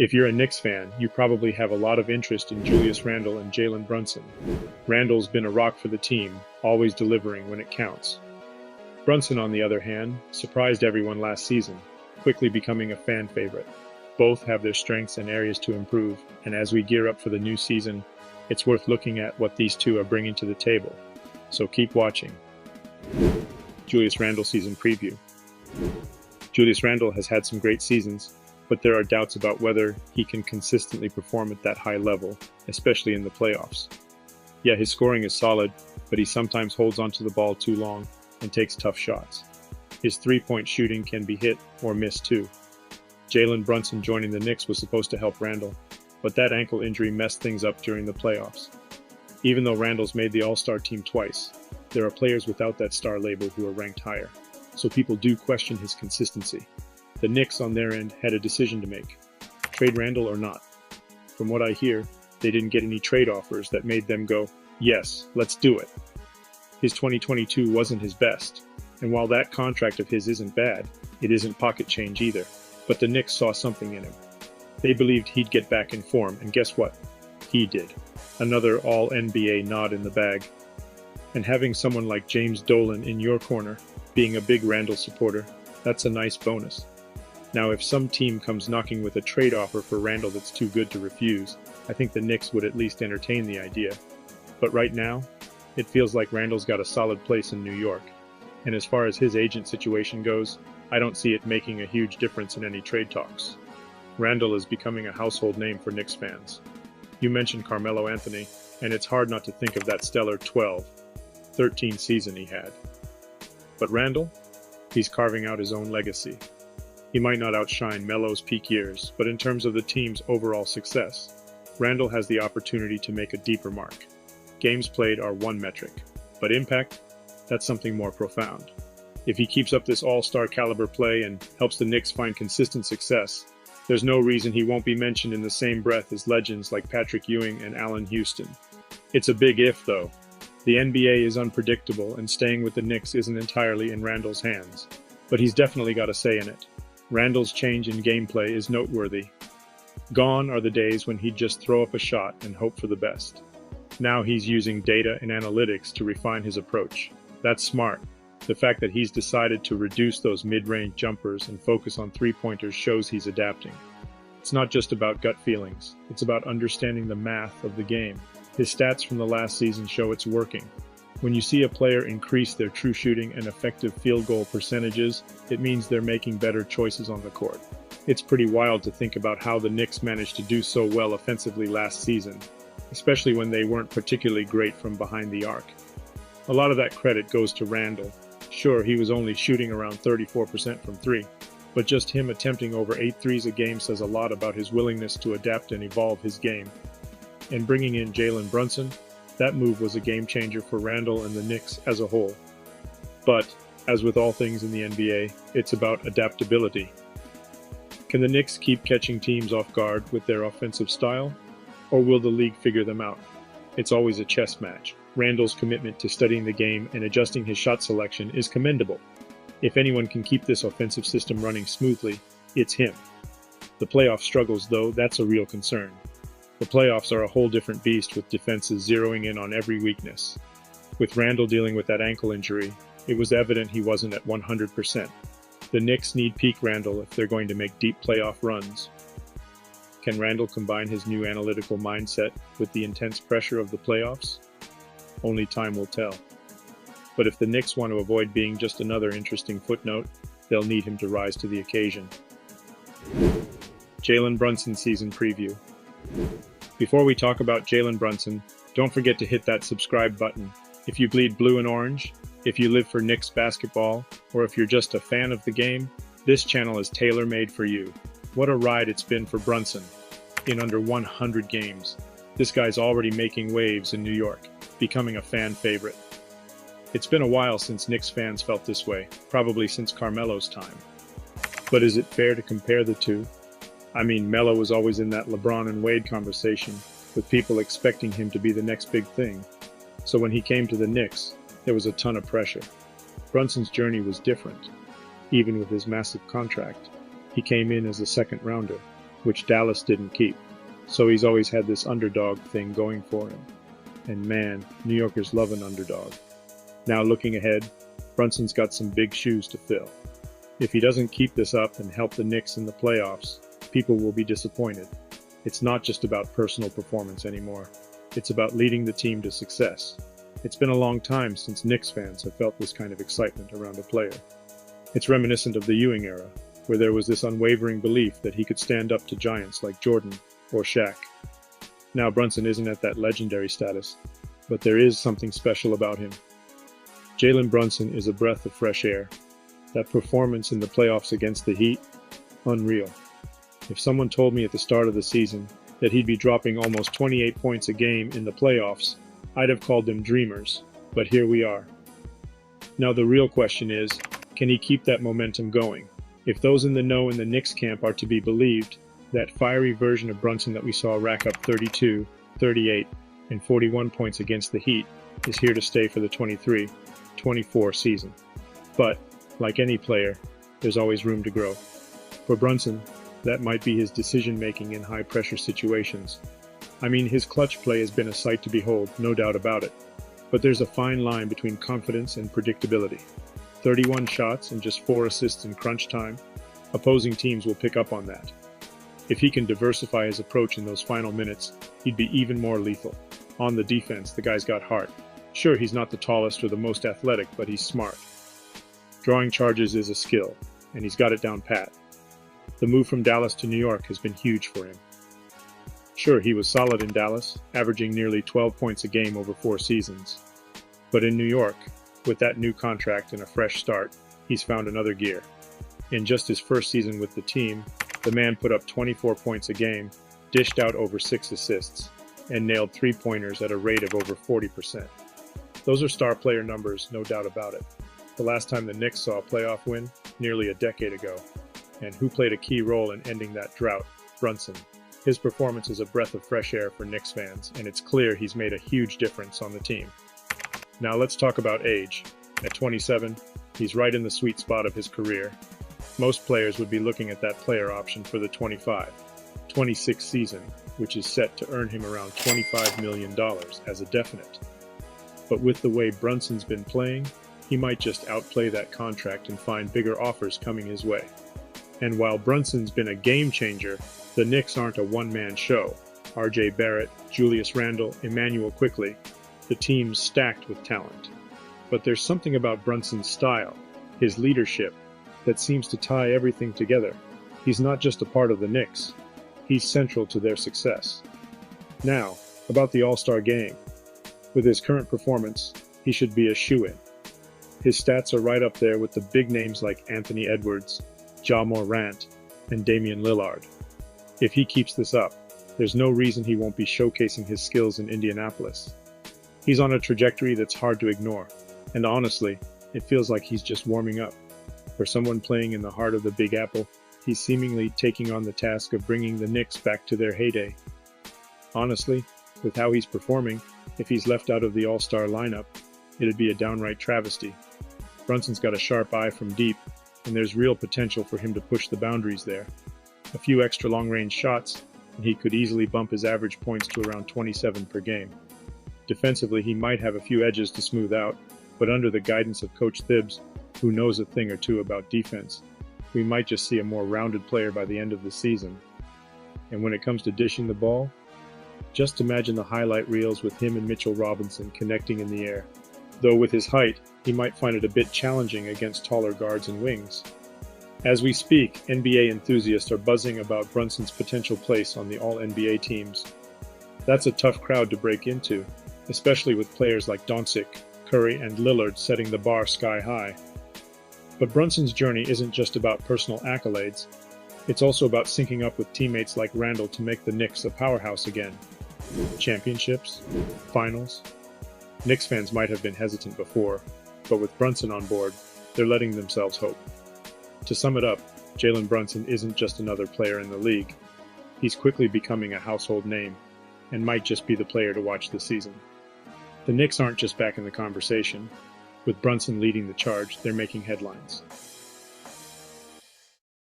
If you're a Knicks fan, you probably have a lot of interest in Julius Randle and Jalen Brunson. Randle's been a rock for the team, always delivering when it counts. Brunson, on the other hand, surprised everyone last season, quickly becoming a fan favorite. Both have their strengths and areas to improve, and as we gear up for the new season, it's worth looking at what these two are bringing to the table. So keep watching. Julius Randle season preview. Julius Randle has had some great seasons, but there are doubts about whether he can consistently perform at that high level, especially in the playoffs. Yeah, his scoring is solid, but he sometimes holds onto the ball too long and takes tough shots. His three-point shooting can be hit or miss too. Jalen Brunson joining the Knicks was supposed to help Randle, but that ankle injury messed things up during the playoffs. Even though Randle's made the All-Star team twice, there are players without that star label who are ranked higher, so people do question his consistency. The Knicks, on their end, had a decision to make: trade Randle or not. From what I hear, they didn't get any trade offers that made them go, yes, let's do it. His 2022 wasn't his best, and while that contract of his isn't bad, it isn't pocket change either. But the Knicks saw something in him. They believed he'd get back in form, and guess what? He did. Another All-NBA nod in the bag. And having someone like James Dolan in your corner, being a big Randle supporter, that's a nice bonus. Now, if some team comes knocking with a trade offer for Randle that's too good to refuse, I think the Knicks would at least entertain the idea. But right now, it feels like Randle's got a solid place in New York. And as far as his agent situation goes, I don't see it making a huge difference in any trade talks. Randle is becoming a household name for Knicks fans. You mentioned Carmelo Anthony, and it's hard not to think of that stellar 13 season he had. But Randle? He's carving out his own legacy. He might not outshine Melo's peak years, but in terms of the team's overall success, Randle has the opportunity to make a deeper mark. Games played are one metric, but impact? That's something more profound. If he keeps up this all-star caliber play and helps the Knicks find consistent success, there's no reason he won't be mentioned in the same breath as legends like Patrick Ewing and Allen Houston. It's a big if, though. The NBA is unpredictable, and staying with the Knicks isn't entirely in Randle's hands. But he's definitely got a say in it. Randle's change in gameplay is noteworthy. Gone are the days when he'd just throw up a shot and hope for the best. Now he's using data and analytics to refine his approach. That's smart. The fact that he's decided to reduce those mid-range jumpers and focus on three-pointers shows he's adapting. It's not just about gut feelings, it's about understanding the math of the game. His stats from the last season show it's working. When you see a player increase their true shooting and effective field goal percentages, it means they're making better choices on the court. It's pretty wild to think about how the Knicks managed to do so well offensively last season, especially when they weren't particularly great from behind the arc. A lot of that credit goes to Randle. Sure, he was only shooting around 34% from three, but just him attempting over 8 threes a game says a lot about his willingness to adapt and evolve his game. And bringing in Jalen Brunson, that move was a game changer for Randle and the Knicks as a whole. But, as with all things in the NBA, it's about adaptability. Can the Knicks keep catching teams off guard with their offensive style, or will the league figure them out? It's always a chess match. Randle's commitment to studying the game and adjusting his shot selection is commendable. If anyone can keep this offensive system running smoothly, it's him. The playoff struggles, though, that's a real concern. The playoffs are a whole different beast with defenses zeroing in on every weakness. With Randle dealing with that ankle injury, it was evident he wasn't at 100%. The Knicks need peak Randle if they're going to make deep playoff runs. Can Randle combine his new analytical mindset with the intense pressure of the playoffs? Only time will tell. But if the Knicks want to avoid being just another interesting footnote, they'll need him to rise to the occasion. Jalen Brunson season preview. Before we talk about Jalen Brunson, don't forget to hit that subscribe button. If you bleed blue and orange, if you live for Knicks basketball, or if you're just a fan of the game, this channel is tailor-made for you. What a ride it's been for Brunson. In under 100 games, this guy's already making waves in New York, becoming a fan favorite. It's been a while since Knicks fans felt this way, probably since Carmelo's time. But is it fair to compare the two? I mean, Melo was always in that LeBron and Wade conversation, with people expecting him to be the next big thing. So when he came to the Knicks, there was a ton of pressure. Brunson's journey was different. Even with his massive contract, he came in as a second rounder. which Dallas didn't keep. So he's always had this underdog thing going for him. And man, New Yorkers love an underdog. Now looking ahead, Brunson's got some big shoes to fill. If he doesn't keep this up and help the Knicks in the playoffs, people will be disappointed. It's not just about personal performance anymore. It's about leading the team to success. It's been a long time since Knicks fans have felt this kind of excitement around a player. It's reminiscent of the Ewing era, where there was this unwavering belief that he could stand up to giants like Jordan or Shaq. Now Brunson isn't at that legendary status, but there is something special about him. Jalen Brunson is a breath of fresh air. That performance in the playoffs against the Heat, unreal. If someone told me at the start of the season that he'd be dropping almost 28 points a game in the playoffs, I'd have called them dreamers, but here we are. Now the real question is, can he keep that momentum going? If those in the know in the Knicks camp are to be believed, that fiery version of Brunson that we saw rack up 32, 38, and 41 points against the Heat is here to stay for the 23-24 season. But, like any player, there's always room to grow. For Brunson, that might be his decision-making in high-pressure situations. I mean, his clutch play has been a sight to behold, no doubt about it. But there's a fine line between confidence and predictability. 31 shots and just 4 assists in crunch time, opposing teams will pick up on that. If he can diversify his approach in those final minutes, he'd be even more lethal. On the defense, the guy's got heart. Sure, he's not the tallest or the most athletic, but he's smart. Drawing charges is a skill, and he's got it down pat. The move from Dallas to New York has been huge for him. Sure, he was solid in Dallas, averaging nearly 12 points a game over 4 seasons. But in New York, with that new contract and a fresh start, he's found another gear. In just his first season with the team, the man put up 24 points a game, dished out over 6 assists, and nailed 3-pointers at a rate of over 40%. Those are star player numbers, no doubt about it. The last time the Knicks saw a playoff win, nearly a decade ago. And who played a key role in ending that drought? Brunson. His performance is a breath of fresh air for Knicks fans, and it's clear he's made a huge difference on the team. Now let's talk about age. At 27, he's right in the sweet spot of his career. Most players would be looking at that player option for the 25-26 season, which is set to earn him around $25 million as a definite. But with the way Brunson's been playing, he might just outplay that contract and find bigger offers coming his way. And while Brunson's been a game changer, the Knicks aren't a one-man show. R.J. Barrett, Julius Randle, Emmanuel Quickley, the team's stacked with talent. But there's something about Brunson's style, his leadership, that seems to tie everything together. He's not just a part of the Knicks, he's central to their success. Now, about the All-Star game. With his current performance, he should be a shoo-in. His stats are right up there with the big names like Anthony Edwards, Ja Morant, and Damian Lillard. If he keeps this up, there's no reason he won't be showcasing his skills in Indianapolis. He's on a trajectory that's hard to ignore, and honestly, it feels like he's just warming up. For someone playing in the heart of the Big Apple, he's seemingly taking on the task of bringing the Knicks back to their heyday. Honestly, with how he's performing, if he's left out of the All-Star lineup, it'd be a downright travesty. Brunson's got a sharp eye from deep, and there's real potential for him to push the boundaries there. A few extra long-range shots, and he could easily bump his average points to around 27 per game. Defensively, he might have a few edges to smooth out, but under the guidance of Coach Thibs, who knows a thing or two about defense, we might just see a more rounded player by the end of the season. And when it comes to dishing the ball, just imagine the highlight reels with him and Mitchell Robinson connecting in the air. Though with his height, he might find it a bit challenging against taller guards and wings. As we speak, NBA enthusiasts are buzzing about Brunson's potential place on the All-NBA teams. That's a tough crowd to break into, especially with players like Doncic, Curry, and Lillard setting the bar sky high. But Brunson's journey isn't just about personal accolades. It's also about syncing up with teammates like Randle to make the Knicks a powerhouse again. Championships, finals. Knicks fans might have been hesitant before, but with Brunson on board, they're letting themselves hope. To sum it up, Jalen Brunson isn't just another player in the league. He's quickly becoming a household name, and might just be the player to watch this season. The Knicks aren't just back in the conversation. With Brunson leading the charge, they're making headlines.